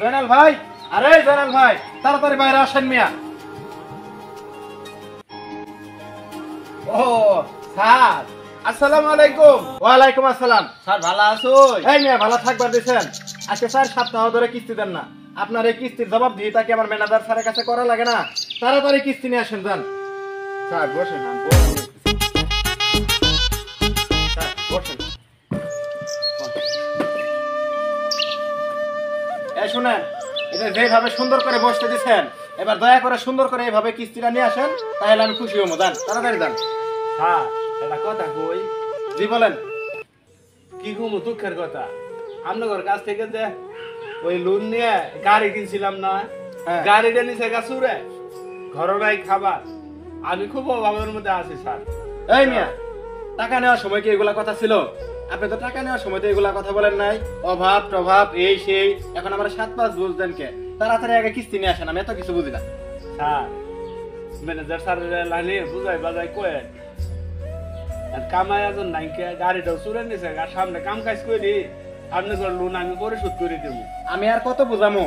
জয়নাল ভাই, আরে জয়নাল ভাই, তাড়াতাড়ি বাইরে আসেন মিয়া। ও স্যার, আসসালামু আলাইকুম। ওয়ালাইকুম আসসালাম। স্যার ভালো আছো? এই মিয়া ভালো থাকবার দিছেন? আজকে 4 সপ্তাহ ধরে কিস্তি দেন না। আপনার এই কিস্তির জবাব দিয়ে তাকে আমার ম্যানেজার স্যারের কাছে করা লাগে না? তাড়াতাড়ি কিস্তি নিয়ে আসেন যান। স্যার বসেন, স্যার বসেন। এই শুনেন, এটা যেভাবে সুন্দর করে বসতে দিচ্ছেন, এবার দয়া করে সুন্দর করে এইভাবে কিস্তিটা নিয়ে আসেন, তাহলে আমি খুশি হবো। যান তাড়াতাড়ি যান। স্যার একটা কথা কই। জি বলেন। কি কমু দুঃখের কথা, আপনাদের কাছ থেকে যে ওই লোন নিয়ে গাড়ি কিনছিলাম না, হ্যাঁ। গাড়িটা নিচে গাছুরে ঘরে নাই খাবার, আমি খুব অভাবের মধ্যে আছি স্যার। এই মিয়া, টাকা নেওয়ার সময় কি এগুলা কথা ছিল? আপনি তো টাকা নেওয়ার সময় তো এগুলা কথা বলেন নাই। অভাব প্রভাব এই সেই, এখন আমার 7-5 বুঝলেন কে? তাড়াতাড়ি আগে কিস্তি নিয়ে আসেন, আমি এত কিছু বুঝি না। স্যার ম্যানেজার স্যারের লাইনে বুঝাই বাজাই কয়ে আর কামাই একজন নাইকে গাড়িটাও চুরে নিছে, আর সামনে কাম কাজ করি আপনাদের লোন আমি পরিশোধ করে দেবো। আমি আর কত বুঝামো?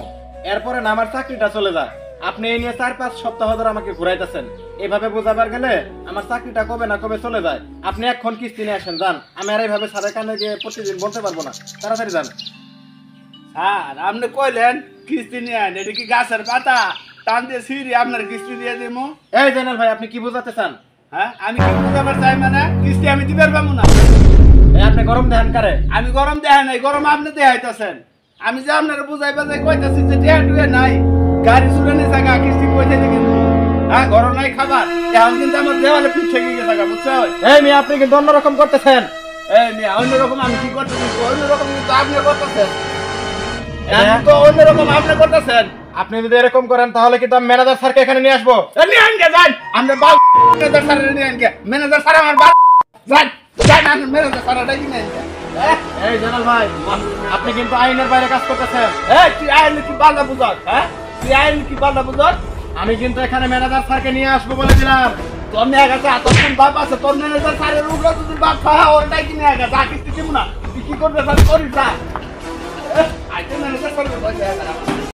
এরপরে না আমার চাকরিটা চলে যায়। আপনি এই নিয়ে 4-5 সপ্তাহ ধরে আমাকে ঘুরাইতেছেন। এভাবে বোঝাবার গেলে আমার চাকরিটা কবে না কবে চলে যায়। আপনি এখন কিস্তি নিয়ে আসেন যান। আমি আর এইভাবে সারের কানে গিয়ে প্রতিদিন বলতে পারবো না। তাড়াতাড়ি যান। স্যার আপনি কইলেন কিস্তি নিয়ে আন, এটা কি গাছের পাতা টান দিয়ে ছিঁড়ি আপনার কিস্তি দিয়ে দেবো? এই জেনারেল ভাই, আপনি কি বোঝাতে চান? হ্যাঁ আমি কি বুঝাবার চাই, মানে কিস্তি আমি দিবার পাবো না? এই আপনি গরম ধ্যান করে। আমি গরম দেহা নাই, গরম আপনি দেখাইতেছেন। আমি যে আপনার বুঝাই বাজাই কইতাছি যে টিয়া টুয়ে নাই, গাড়ি চুরে নিয়ে থাকা কিস্তি কইতে দিকে হ্যাঁ ঘর নাই খাবার, এখন কিন্তু আমার দেওয়ালে পিঠ থেকে গিয়ে থাকা বুঝছো? এই মেয়ে, আপনি কিন্তু অন্যরকম করতেছেন। এই মেয়ে অন্যরকম আমি কি করতেছি? অন্যরকম কিন্তু আপনি করতেছেন, হ্যাঁ। এখন তো অন্যরকম আপনি করতেছেন। আপনি যদি এরকম করেন তাহলে কিন্তু আমি ম্যানেজার স্যারকে এখানে নিয়ে আসবো। নিয়ে আনকে যান, আমরা বাল ম্যানেজার স্যার নিয়ে আনকে, ম্যানেজার স্যার আমার বাল যান যান, আমি ম্যানেজার স্যার ডাকি নিয়ে আনকে। এই জেনারেল ভাই, আপনি কিন্তু আইনের বাইরে কাজ করতেছেন। এই তুই আইন কি বাল্লা বুঝাস? হ্যাঁ তুই আইন কি বাল্লা বুঝাস? আমি কিন্তু এখানে ম্যানেজার স্যারকে নিয়ে আসবো বলেছিলাম। তোর নিয়ে গেছে তোর কোন বাপ আছে? তোর ম্যানেজার স্যারের উপরে যদি বাপ খাওয়া ওরটাই কিনে গেছে, যা কিস্তি দিব না, তুই কি করবে স্যার করিস যা। আইতে ম্যানেজার স্যার